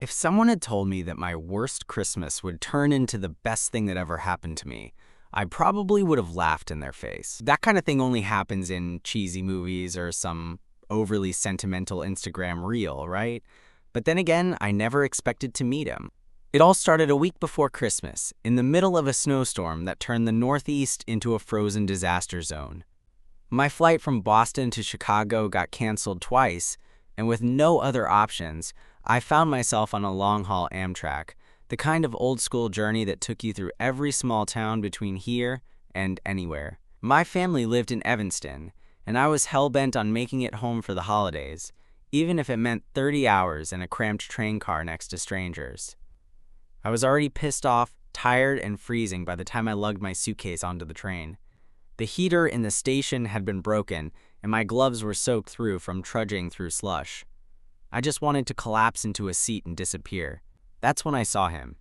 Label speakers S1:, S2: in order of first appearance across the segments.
S1: If someone had told me that my worst Christmas would turn into the best thing that ever happened to me, I probably would have laughed in their face. That kind of thing only happens in cheesy movies or some overly sentimental Instagram reel, right? But then again, I never expected to meet him. It all started a week before Christmas, in the middle of a snowstorm that turned the Northeast into a frozen disaster zone. My flight from Boston to Chicago got canceled twice, and with no other options, I found myself on a long-haul Amtrak, the kind of old-school journey that took you through every small town between here and anywhere. My family lived in Evanston, and I was hell-bent on making it home for the holidays, even if it meant 30 hours in a cramped train car next to strangers. I was already pissed off, tired, and freezing by the time I lugged my suitcase onto the train. The heater in the station had been broken, and my gloves were soaked through from trudging through slush. I just wanted to collapse into a seat and disappear. That's when I saw him.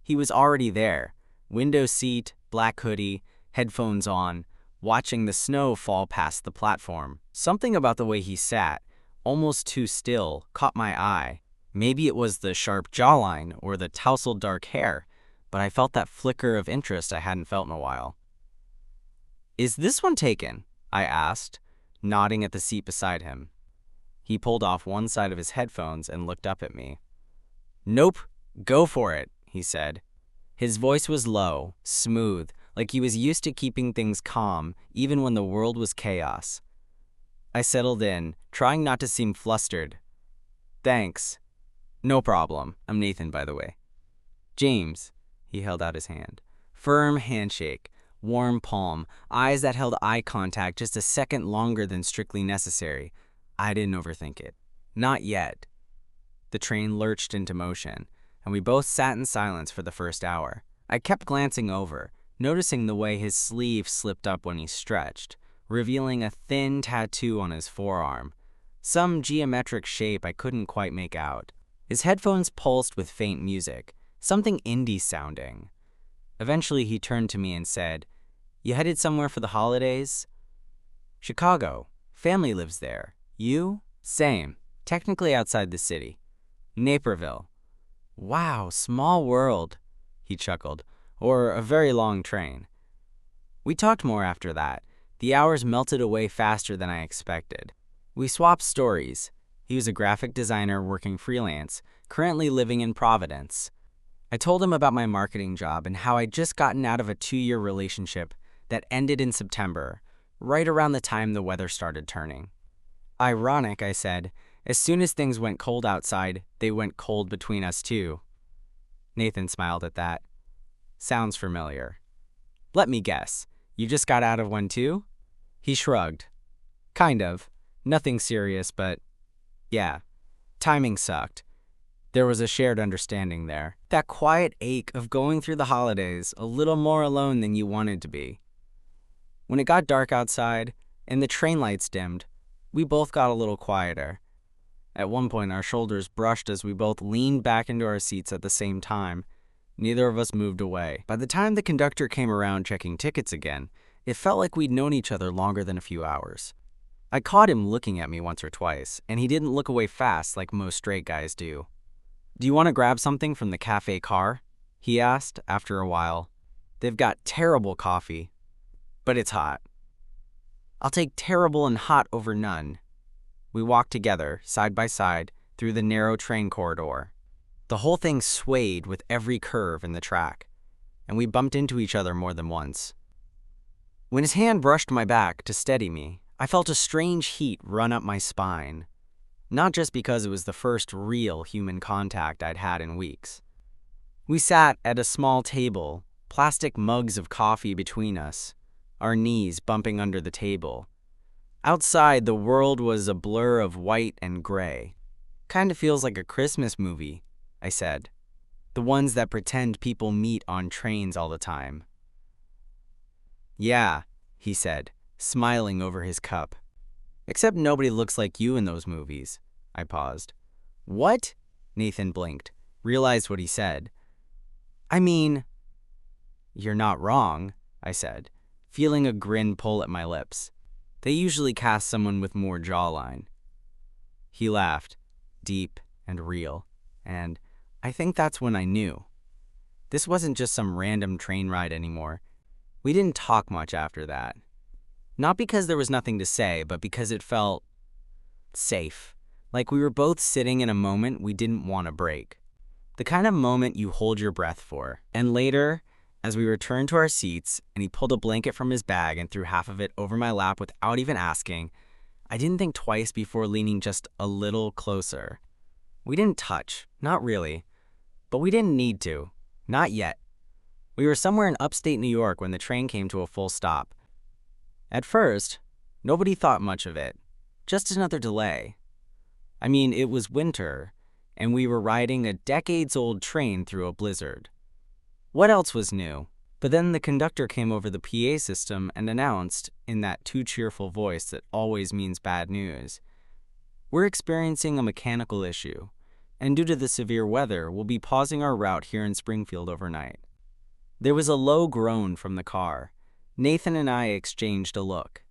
S1: He was already there, window seat, black hoodie, headphones on, watching the snow fall past the platform. Something about the way he sat, almost too still, caught my eye. Maybe it was the sharp jawline or the tousled dark hair, but I felt that flicker of interest I hadn't felt in a while. "Is this one taken?" I asked, nodding at the seat beside him. He pulled off one side of his headphones and looked up at me. "Nope, go for it," he said. His voice was low, smooth, like he was used to keeping things calm even when the world was chaos. I settled in, trying not to seem flustered. "Thanks." "No problem. I'm Nathan, by the way." "James." He held out his hand. Firm handshake, warm palm, eyes that held eye contact just a second longer than strictly necessary. I didn't overthink it. Not yet. The train lurched into motion, and we both sat in silence for the first hour. I kept glancing over, noticing the way his sleeve slipped up when he stretched, revealing a thin tattoo on his forearm, some geometric shape I couldn't quite make out. His headphones pulsed with faint music, something indie sounding. Eventually he turned to me and said, "You headed somewhere for the holidays?" "Chicago. Family lives there. You?" "Same. Technically outside the city. Naperville." "Wow, small world," he chuckled. "Or a very long train." We talked more after that. The hours melted away faster than I expected. We swapped stories. He was a graphic designer working freelance, currently living in Providence. I told him about my marketing job and how I'd just gotten out of a 2-year relationship that ended in September, right around the time the weather started turning. "Ironic," I said. "As soon as things went cold outside, they went cold between us too." Nathan smiled at that. "Sounds familiar." "Let me guess. You just got out of one too?" He shrugged. "Kind of. Nothing serious, but yeah. Timing sucked." There was a shared understanding there. That quiet ache of going through the holidays a little more alone than you wanted to be. When it got dark outside and the train lights dimmed, we both got a little quieter. At one point, our shoulders brushed as we both leaned back into our seats at the same time. Neither of us moved away. By the time the conductor came around checking tickets again, it felt like we'd known each other longer than a few hours. I caught him looking at me once or twice, and he didn't look away fast like most straight guys do. "Do you want to grab something from the cafe car?" he asked after a while. "They've got terrible coffee, but it's hot." "I'll take terrible and hot over none." We walked together, side by side, through the narrow train corridor. The whole thing swayed with every curve in the track, and we bumped into each other more than once. When his hand brushed my back to steady me, I felt a strange heat run up my spine. Not just because it was the first real human contact I'd had in weeks. We sat at a small table, plastic mugs of coffee between us, our knees bumping under the table. Outside, the world was a blur of white and gray. "Kind of feels like a Christmas movie," I said. "The ones that pretend people meet on trains all the time." "Yeah," he said, smiling over his cup. "Except nobody looks like you in those movies." I paused. "What?" Nathan blinked, realized what he said. "I mean..." "You're not wrong," I said, feeling a grin pull at my lips. They usually cast someone with more jawline. He laughed, deep and real, and, I think that's when I knew. This wasn't just some random train ride anymore. We didn't talk much after that. Not because there was nothing to say, but because it felt safe. Like we were both sitting in a moment we didn't want to break. The kind of moment you hold your breath for. And later, as we returned to our seats and he pulled a blanket from his bag and threw half of it over my lap without even asking, I didn't think twice before leaning just a little closer. We didn't touch, not really, but we didn't need to, not yet. We were somewhere in upstate New York when the train came to a full stop. At first, nobody thought much of it, just another delay. I mean, it was winter, and we were riding a decades-old train through a blizzard. What else was new? But then the conductor came over the PA system and announced, in that too cheerful voice that always means bad news, "We're experiencing a mechanical issue, and due to the severe weather, we'll be pausing our route here in Springfield overnight." There was a low groan from the car. Nathan and I exchanged a look.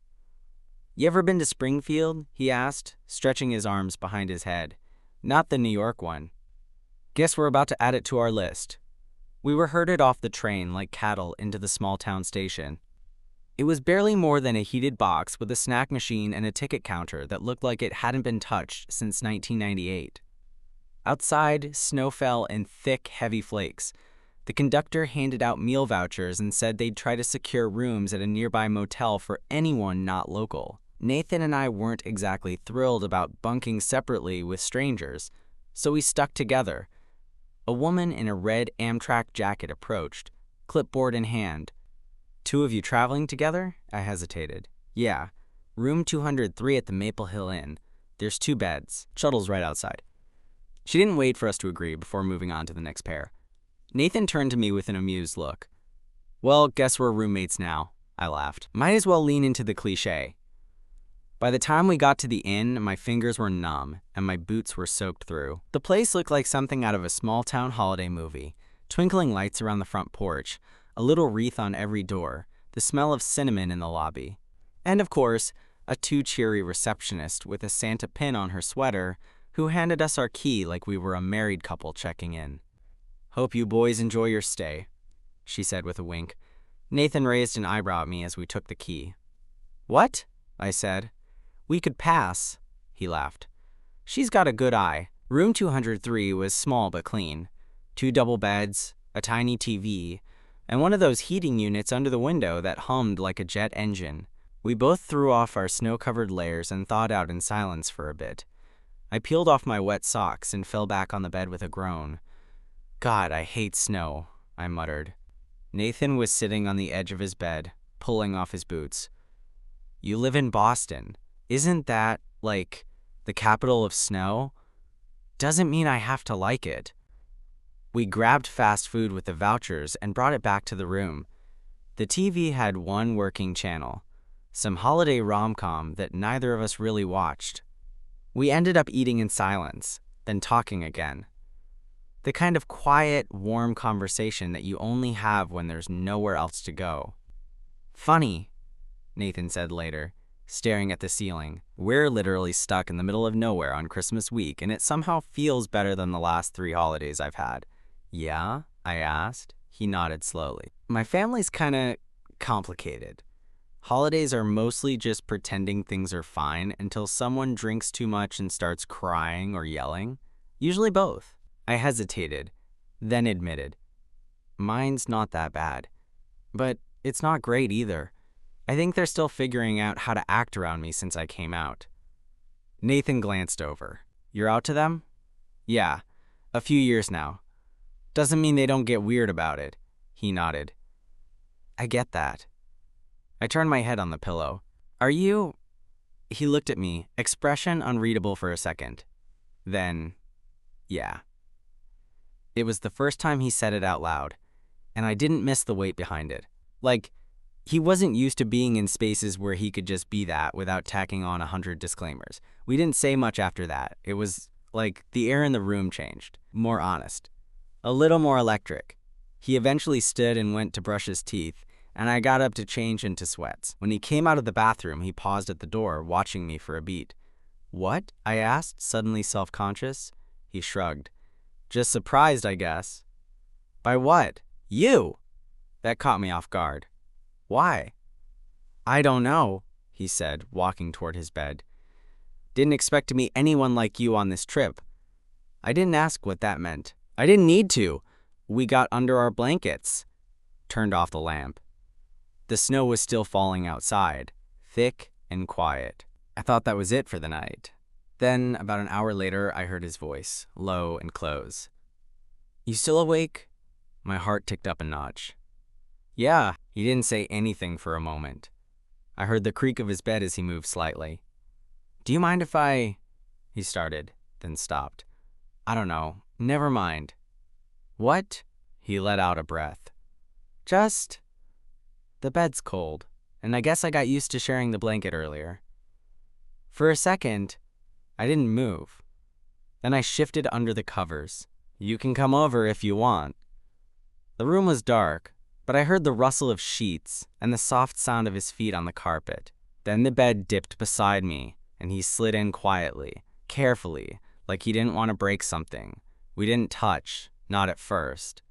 S1: "You ever been to Springfield?" he asked, stretching his arms behind his head. "Not the New York one." "Guess we're about to add it to our list." We were herded off the train like cattle into the small-town station. It was barely more than a heated box with a snack machine and a ticket counter that looked like it hadn't been touched since 1998. Outside, snow fell in thick, heavy flakes. The conductor handed out meal vouchers and said they'd try to secure rooms at a nearby motel for anyone not local. Nathan and I weren't exactly thrilled about bunking separately with strangers, so we stuck together. A woman in a red Amtrak jacket approached, clipboard in hand. "Two of you traveling together?" I hesitated. "Yeah. Room 203 at the Maple Hill Inn. There's 2 beds. Shuttle's right outside." She didn't wait for us to agree before moving on to the next pair. Nathan turned to me with an amused look. "Well, guess we're roommates now," I laughed. Might as well lean into the cliché. By the time we got to the inn, my fingers were numb and my boots were soaked through. The place looked like something out of a small-town holiday movie. Twinkling lights around the front porch, a little wreath on every door, the smell of cinnamon in the lobby. And of course, a too cheery receptionist with a Santa pin on her sweater who handed us our key like we were a married couple checking in. "Hope you boys enjoy your stay," she said with a wink. Nathan raised an eyebrow at me as we took the key. "What?" I said. "We could pass," he laughed. "She's got a good eye." Room 203 was small but clean. 2 double beds, a tiny TV, and one of those heating units under the window that hummed like a jet engine. We both threw off our snow-covered layers and thawed out in silence for a bit. I peeled off my wet socks and fell back on the bed with a groan. "God, I hate snow," I muttered. Nathan was sitting on the edge of his bed, pulling off his boots. "You live in Boston. Isn't that, like, the capital of snow? Doesn't mean I have to like it." We grabbed fast food with the vouchers and brought it back to the room. The TV had one working channel, some holiday rom-com that neither of us really watched. We ended up eating in silence, then talking again. The kind of quiet, warm conversation that you only have when there's nowhere else to go. "Funny," Nathan said later, staring at the ceiling. "We're literally stuck in the middle of nowhere on Christmas week, and it somehow feels better than the last 3 holidays I've had." "Yeah?" I asked. He nodded slowly. "My family's kinda complicated. Holidays are mostly just pretending things are fine until someone drinks too much and starts crying or yelling. Usually both." I hesitated, then admitted, "Mine's not that bad. But it's not great either. I think they're still figuring out how to act around me since I came out." Nathan glanced over. "You're out to them?" "Yeah, a few years now. Doesn't mean they don't get weird about it." He nodded. "I get that." I turned my head on the pillow. "Are you—" He looked at me, expression unreadable for a second. Then, "Yeah." It was the first time he said it out loud, and I didn't miss the weight behind it. Like, he wasn't used to being in spaces where he could just be that without tacking on 100 disclaimers. We didn't say much after that. It was like the air in the room changed, more honest, a little more electric. He eventually stood and went to brush his teeth, and I got up to change into sweats. When he came out of the bathroom, he paused at the door, watching me for a beat. "What?" I asked, suddenly self-conscious. He shrugged. Just surprised, I guess. By what? You! That caught me off guard. Why? I don't know, he said, walking toward his bed. Didn't expect to meet anyone like you on this trip. I didn't ask what that meant. I didn't need to. We got under our blankets. Turned off the lamp. The snow was still falling outside, thick and quiet. I thought that was it for the night. Then, about an hour later, I heard his voice, low and close. You still awake? My heart ticked up a notch. Yeah, he didn't say anything for a moment. I heard the creak of his bed as he moved slightly. Do you mind if I... He started, then stopped. I don't know. Never mind. What? He let out a breath. Just... The bed's cold, and I guess I got used to sharing the blanket earlier. For a second, I didn't move. Then I shifted under the covers. You can come over if you want. The room was dark, but I heard the rustle of sheets and the soft sound of his feet on the carpet. Then the bed dipped beside me, and he slid in quietly, carefully, like he didn't want to break something. We didn't touch, not at first.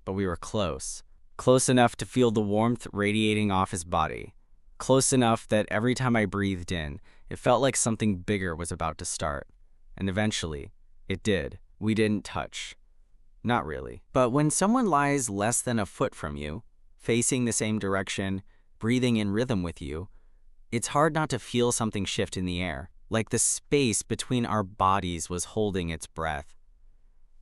S1: But we were close. Close enough to feel the warmth radiating off his body. Close enough that every time I breathed in, it felt like something bigger was about to start. And eventually, it did. We didn't touch. Not really. But when someone lies less than a foot from you, facing the same direction, breathing in rhythm with you, it's hard not to feel something shift in the air, like the space between our bodies was holding its breath.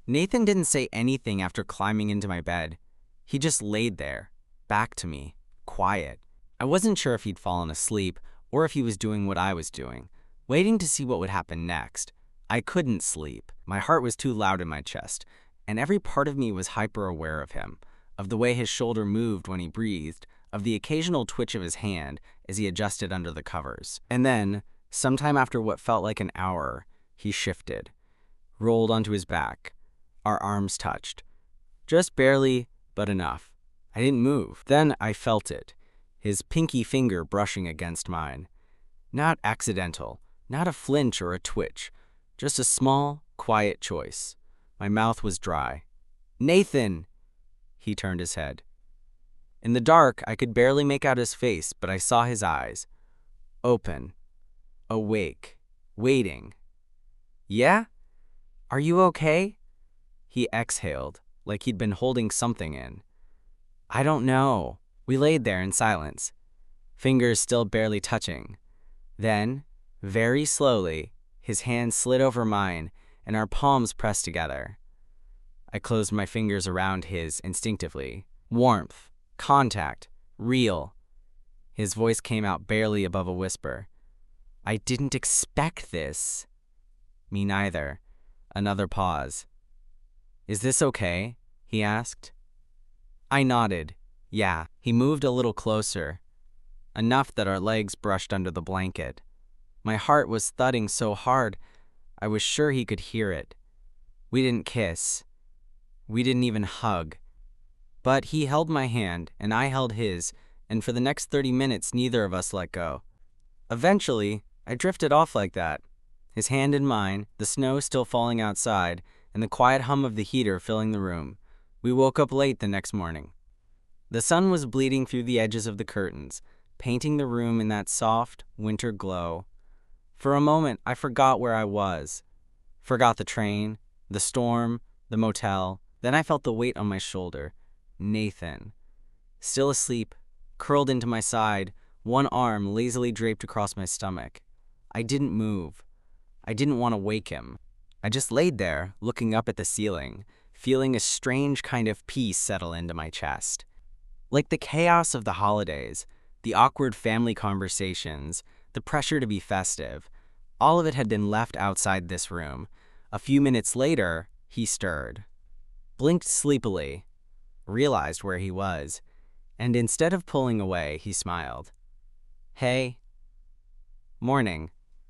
S1: Nathan didn't say anything after climbing into my bed. He just laid there, back to me, quiet. I wasn't sure if he'd fallen asleep or if he was doing what I was doing, waiting to see what would happen next. I couldn't sleep. My heart was too loud in my chest, and every part of me was hyper-aware of him, of the way his shoulder moved when he breathed, of the occasional twitch of his hand as he adjusted under the covers. And then, sometime after what felt like an hour, he shifted, rolled onto his back. Our arms touched. Just barely, but enough. I didn't move. Then I felt it, his pinky finger brushing against mine. Not accidental, not a flinch or a twitch, just a small, quiet choice. My mouth was dry. Nathan! He turned his head. In the dark, I could barely make out his face, but I saw his eyes. Open. Awake. Waiting. Yeah? Are you okay? He exhaled, like he'd been holding something in. I don't know. We laid there in silence, fingers still barely touching. Then, very slowly, his hand slid over mine and our palms pressed together. I closed my fingers around his instinctively. Warmth, contact, real. His voice came out barely above a whisper. I didn't expect this. Me neither. Another pause. Is this okay? He asked. I nodded. Yeah. He moved a little closer, enough that our legs brushed under the blanket. My heart was thudding so hard, I was sure he could hear it. We didn't kiss. We didn't even hug. But he held my hand, and I held his, and for the next 30 minutes, neither of us let go. Eventually, I drifted off like that, his hand in mine, the snow still falling outside, and the quiet hum of the heater filling the room. We woke up late the next morning. The sun was bleeding through the edges of the curtains, painting the room in that soft, winter glow. For a moment, I forgot where I was. Forgot the train, the storm, the motel. Then I felt the weight on my shoulder. Nathan. Still asleep, curled into my side, one arm lazily draped across my stomach. I didn't move. I didn't want to wake him. I just laid there, looking up at the ceiling, feeling a strange kind of peace settle into my chest. Like the chaos of the holidays, the awkward family conversations, the pressure to be festive, all of it had been left outside this room. A few minutes later, he stirred, blinked sleepily, realized where he was, and instead of pulling away, he smiled. Hey. Morning,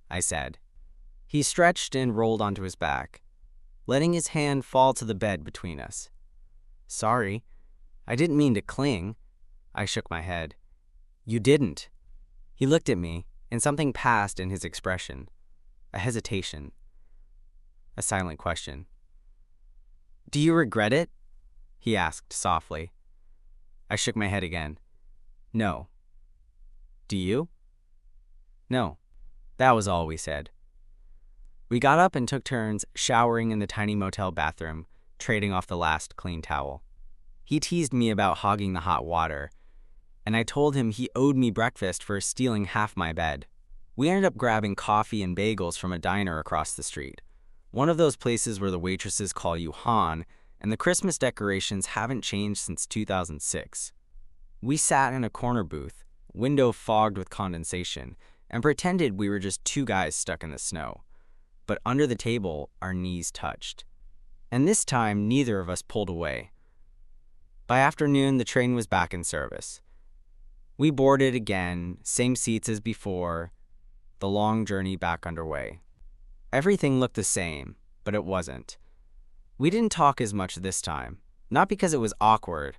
S1: I said. He stretched and rolled onto his back, letting his hand fall to the bed between us. Sorry, I didn't mean to cling. I shook my head. You didn't. He looked at me, and something passed in his expression. A hesitation. A silent question. Do you regret it? He asked softly. I shook my head again. No. Do you? No. That was all we said. We got up and took turns showering in the tiny motel bathroom, trading off the last clean towel. He teased me about hogging the hot water, and I told him he owed me breakfast for stealing half my bed. We ended up grabbing coffee and bagels from a diner across the street, one of those places where the waitresses call you Han, and the Christmas decorations haven't changed since 2006. We sat in a corner booth, window fogged with condensation, and pretended we were just two guys stuck in the snow. But under the table, our knees touched. And this time, neither of us pulled away. By afternoon, the train was back in service. We boarded again, same seats as before, the long journey back underway. Everything looked the same, but it wasn't. We didn't talk as much this time, not because it was awkward,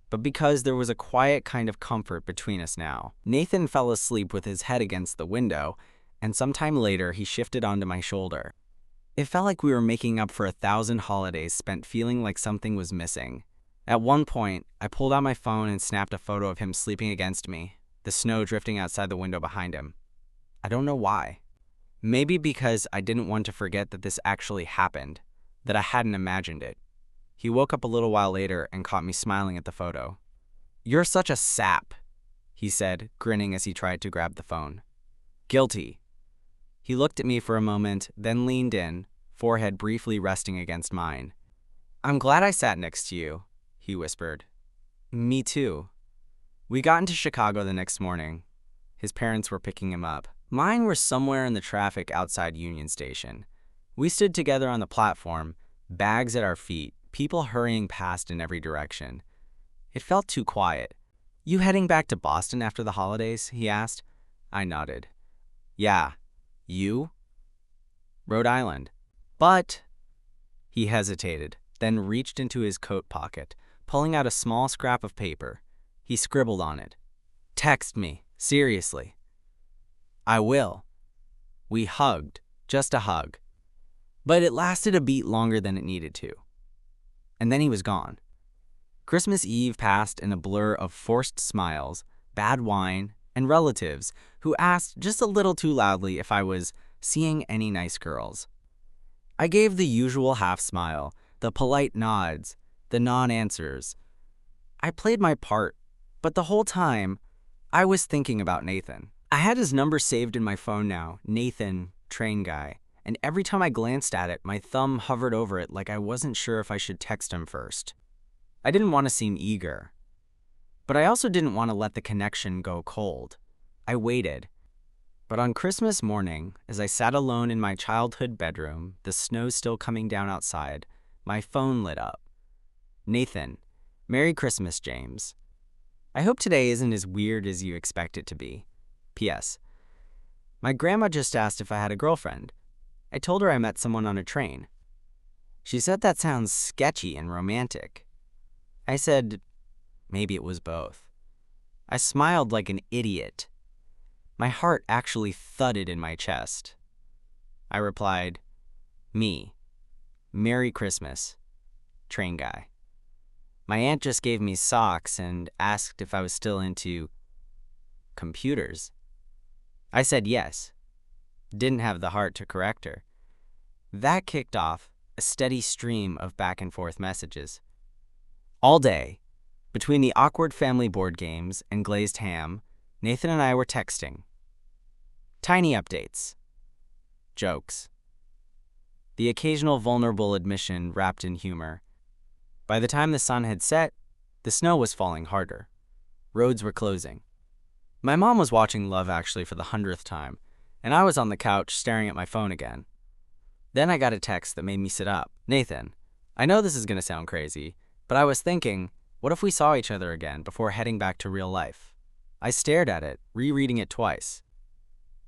S1: but because there was a quiet kind of comfort between us now. Nathan fell asleep with his head against the window, and sometime later he shifted onto my shoulder. It felt like we were making up for 1,000 holidays spent feeling like something was missing. At one point, I pulled out my phone and snapped a photo of him sleeping against me, the snow drifting outside the window behind him. I don't know why. Maybe because I didn't want to forget that this actually happened, that I hadn't imagined it. He woke up a little while later and caught me smiling at the photo. "You're such a sap," he said, grinning as he tried to grab the phone. "Guilty." He looked at me for a moment, then leaned in, forehead briefly resting against mine. "I'm glad I sat next to you," he whispered. "Me too." We got into Chicago the next morning. His parents were picking him up. Mine were somewhere in the traffic outside Union Station. We stood together on the platform, bags at our feet, people hurrying past in every direction. It felt too quiet. "You heading back to Boston after the holidays?" he asked. I nodded. "Yeah. You?" "Rhode Island." "But—" He hesitated, then reached into his coat pocket, pulling out a small scrap of paper. He scribbled on it. "Text me, seriously." "I will." We hugged, just a hug. But it lasted a beat longer than it needed to. And then he was gone. Christmas Eve passed in a blur of forced smiles, bad wine, and relatives who asked just a little too loudly if I was seeing any nice girls. I gave the usual half smile, the polite nods, the non-answers. I played my part, but the whole time, I was thinking about Nathan. I had his number saved in my phone now, Nathan, train guy, and every time I glanced at it, my thumb hovered over it like I wasn't sure if I should text him first. I didn't want to seem eager, but I also didn't want to let the connection go cold. I waited. But on Christmas morning, as I sat alone in my childhood bedroom, the snow still coming down outside, my phone lit up. "Nathan, Merry Christmas, James. I hope today isn't as weird as you expect it to be. P.S. My grandma just asked if I had a girlfriend. I told her I met someone on a train. She said that sounds sketchy and romantic. I said maybe it was both. I smiled like an idiot. My heart actually thudded in my chest. I replied, "Me. Merry Christmas. Train guy." My aunt just gave me socks and asked if I was still into computers. I said yes. Didn't have the heart to correct her. That kicked off a steady stream of back and forth messages. All day, between the awkward family board games and glazed ham, Nathan and I were texting. Tiny updates. Jokes. The occasional vulnerable admission wrapped in humor. By the time the sun had set, the snow was falling harder. Roads were closing. My mom was watching Love Actually for the 100th time, and I was on the couch staring at my phone again. Then I got a text that made me sit up. "Nathan, I know this is going to sound crazy, but I was thinking, what if we saw each other again before heading back to real life?" I stared at it, rereading it twice.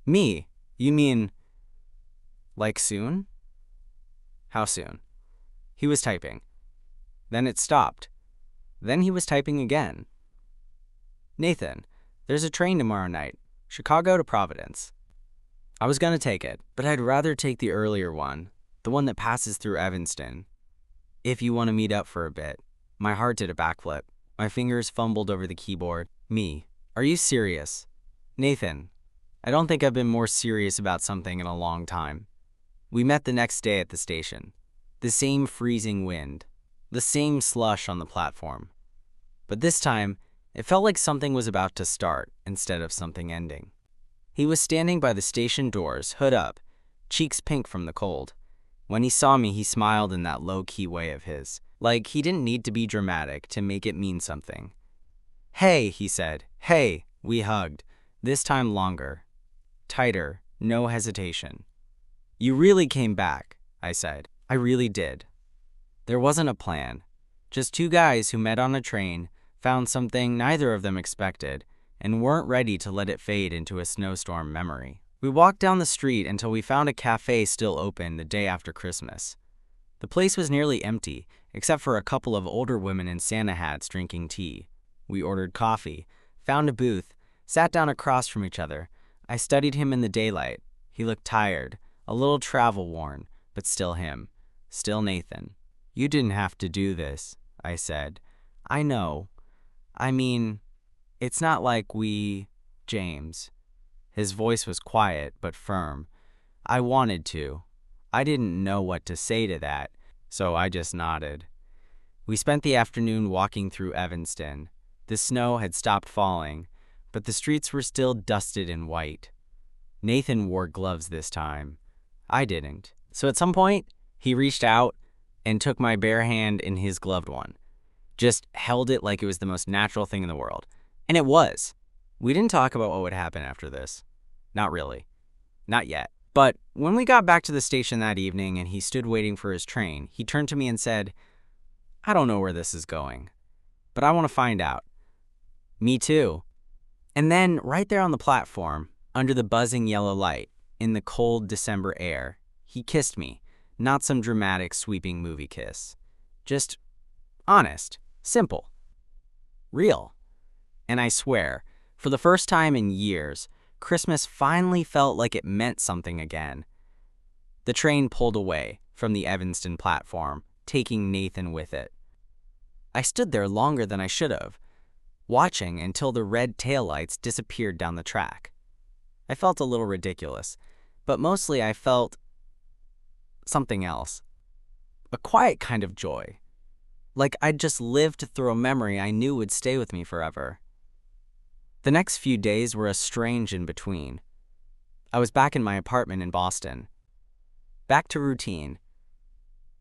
S1: "Me? You mean, like soon?" "How soon?" He was typing. Then it stopped. Then he was typing again. "Nathan, there's a train tomorrow night, Chicago to Providence." I was going to take it, but I'd rather take the earlier one, the one that passes through Evanston. If you want to meet up for a bit. My heart did a backflip. My fingers fumbled over the keyboard. Me. Are you serious? Nathan. I don't think I've been more serious about something in a long time. We met the next day at the station. The same freezing wind. The same slush on the platform. But this time, it felt like something was about to start instead of something ending. He was standing by the station doors, hood up, cheeks pink from the cold. When he saw me, he smiled in that low-key way of his, like he didn't need to be dramatic to make it mean something. Hey, he said. Hey, we hugged. This time longer. Tighter, no hesitation. You really came back, I said. I really did. There wasn't a plan. Just two guys who met on a train, found something neither of them expected, and weren't ready to let it fade into a snowstorm memory. We walked down the street until we found a cafe still open the day after Christmas. The place was nearly empty, except for a couple of older women in Santa hats drinking tea. We ordered coffee, found a booth, sat down across from each other. I studied him in the daylight. He looked tired, a little travel-worn, but still him, still Nathan. You didn't have to do this, I said. I know. I mean, it's not like we... James. His voice was quiet but firm. I wanted to. I didn't know what to say to that, so I just nodded. We spent the afternoon walking through Evanston. The snow had stopped falling, but the streets were still dusted and white. Nathan wore gloves this time. I didn't. So at some point, he reached out and took my bare hand in his gloved one. Just held it like it was the most natural thing in the world. And it was. We didn't talk about what would happen after this. Not really. Not yet. But when we got back to the station that evening and he stood waiting for his train, he turned to me and said, I don't know where this is going, but I want to find out. Me too. And then, right there on the platform, under the buzzing yellow light, in the cold December air, he kissed me, not some dramatic, sweeping movie kiss. Just honest, simple, real. And I swear, for the first time in years, Christmas finally felt like it meant something again. The train pulled away from the Evanston platform, taking Nathan with it. I stood there longer than I should have, watching until the red taillights disappeared down the track. I felt a little ridiculous, but mostly I felt something else. A quiet kind of joy. Like I'd just lived through a memory I knew would stay with me forever. The next few days were a strange in-between. I was back in my apartment in Boston. Back to routine.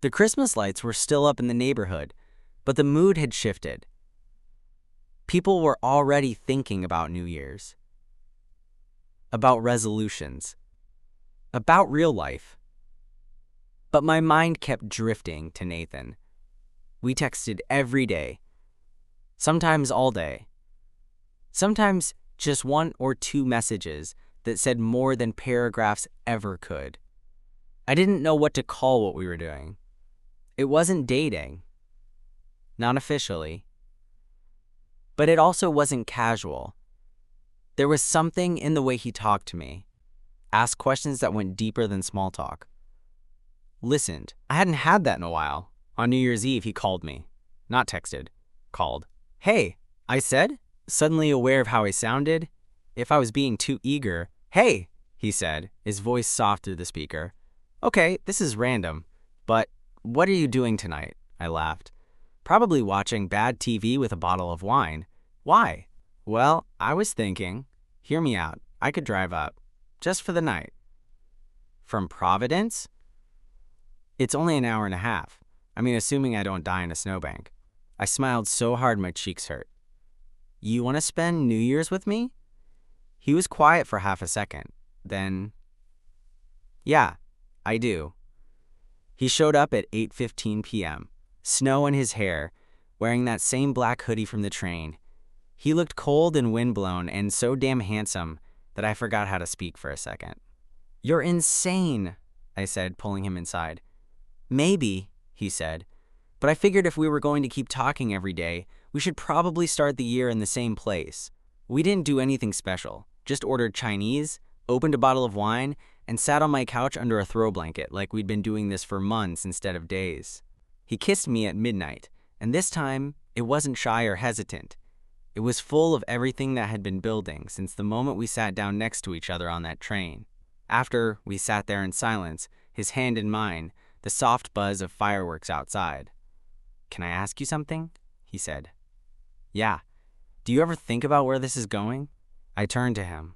S1: The Christmas lights were still up in the neighborhood, but the mood had shifted. People were already thinking about New Year's, about resolutions, about real life. But my mind kept drifting to Nathan. We texted every day, sometimes all day. Sometimes just one or two messages that said more than paragraphs ever could. I didn't know what to call what we were doing. It wasn't dating. Not officially. But it also wasn't casual. There was something in the way he talked to me, asked questions that went deeper than small talk. Listened. I hadn't had that in a while. On New Year's Eve, he called me. Not texted. Called. Hey, I said, suddenly aware of how I sounded. If I was being too eager. Hey, he said, his voice soft through the speaker. Okay, this is random, but what are you doing tonight? I laughed. Probably watching bad TV with a bottle of wine. Why? Well, I was thinking, hear me out, I could drive up, just for the night. From Providence? It's only an hour and a half. I mean, assuming I don't die in a snowbank. I smiled so hard my cheeks hurt. You want to spend New Year's with me? He was quiet for half a second. Then, yeah, I do. He showed up at 8:15 p.m., snow in his hair, wearing that same black hoodie from the train. He looked cold and windblown and so damn handsome that I forgot how to speak for a second. You're insane, I said, pulling him inside. Maybe, he said, but I figured if we were going to keep talking every day, we should probably start the year in the same place. We didn't do anything special, just ordered Chinese, opened a bottle of wine, and sat on my couch under a throw blanket like we'd been doing this for months instead of days. He kissed me at midnight, and this time, it wasn't shy or hesitant. It was full of everything that had been building since the moment we sat down next to each other on that train. After we sat there in silence, his hand in mine, the soft buzz of fireworks outside. "Can I ask you something?" he said. "Yeah. Do you ever think about where this is going?" I turned to him.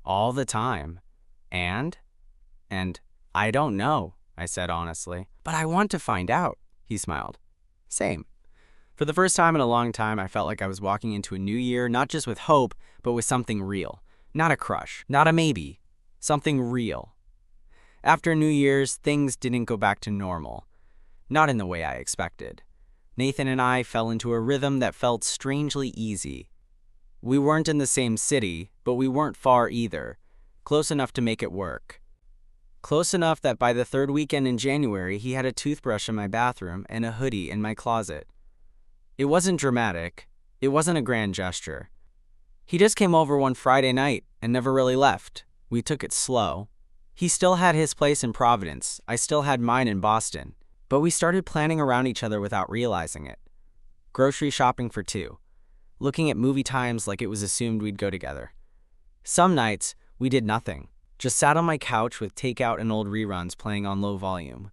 S1: "All the time. And I don't know," I said honestly. "But I want to find out," he smiled. Same. For the first time in a long time, I felt like I was walking into a new year, not just with hope, but with something real. Not a crush, not a maybe. Something real. After New Year's, things didn't go back to normal. Not in the way I expected. Nathan and I fell into a rhythm that felt strangely easy. We weren't in the same city, but we weren't far either. Close enough to make it work. Close enough that by the third weekend in January, he had a toothbrush in my bathroom and a hoodie in my closet. It wasn't dramatic. It wasn't a grand gesture. He just came over one Friday night and never really left. We took it slow. He still had his place in Providence. I still had mine in Boston. But we started planning around each other without realizing it. Grocery shopping for two. Looking at movie times like it was assumed we'd go together. Some nights, we did nothing. Just sat on my couch with takeout and old reruns playing on low volume.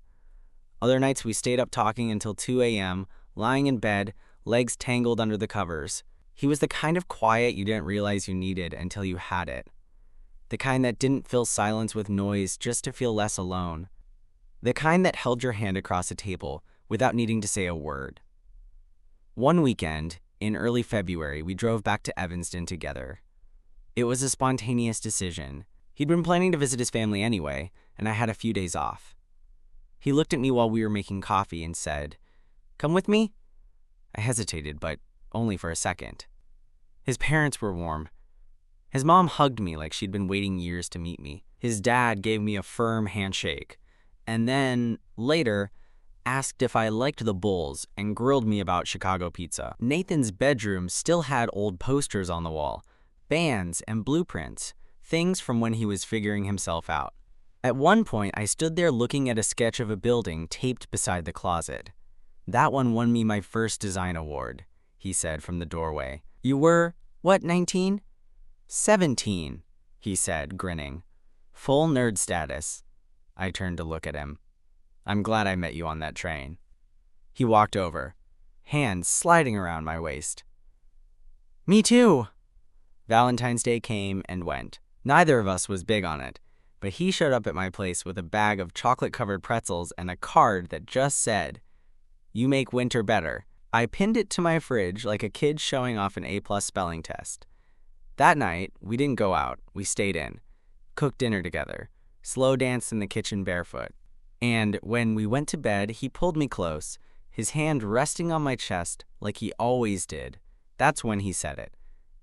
S1: Other nights we stayed up talking until 2 a.m., lying in bed, legs tangled under the covers. He was the kind of quiet you didn't realize you needed until you had it. The kind that didn't fill silence with noise just to feel less alone. The kind that held your hand across a table without needing to say a word. One weekend, in early February, we drove back to Evanston together. It was a spontaneous decision. He'd been planning to visit his family anyway, and I had a few days off. He looked at me while we were making coffee and said, "Come with me?" I hesitated, but only for a second. His parents were warm. His mom hugged me like she'd been waiting years to meet me. His dad gave me a firm handshake, and then, later, asked if I liked the Bulls and grilled me about Chicago pizza. Nathan's bedroom still had old posters on the wall, bands and blueprints, things from when he was figuring himself out. At one point, I stood there looking at a sketch of a building taped beside the closet. "That one won me my first design award," he said from the doorway. "You were, what, 19? 17, he said, grinning. "Full nerd status." I turned to look at him. "I'm glad I met you on that train." He walked over, hands sliding around my waist. "Me too." Valentine's Day came and went. Neither of us was big on it, but he showed up at my place with a bag of chocolate-covered pretzels and a card that just said, "You make winter better." I pinned it to my fridge like a kid showing off an A+ spelling test. That night, we didn't go out. We stayed in, cooked dinner together, slow danced in the kitchen barefoot. And when we went to bed, he pulled me close, his hand resting on my chest like he always did. That's when he said it.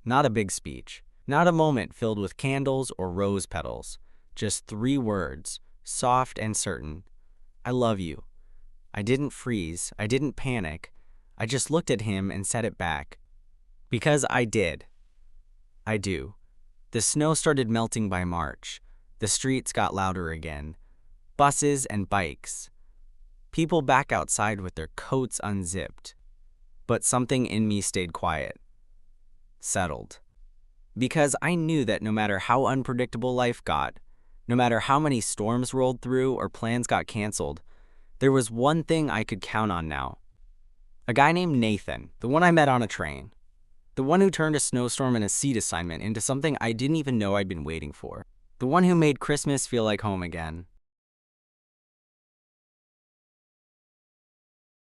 S1: Not a big speech. Not a moment filled with candles or rose petals. Just 3 words, soft and certain. "I love you." I didn't freeze. I didn't panic. I just looked at him and said it back. Because I did. I do. The snow started melting by March. The streets got louder again. Buses and bikes. People back outside with their coats unzipped. But something in me stayed quiet. Settled. Because I knew that no matter how unpredictable life got, no matter how many storms rolled through or plans got canceled, there was one thing I could count on now. A guy named Nathan, the one I met on a train. The one who turned a snowstorm and a seat assignment into something I didn't even know I'd been waiting for. The one who made Christmas feel like home again.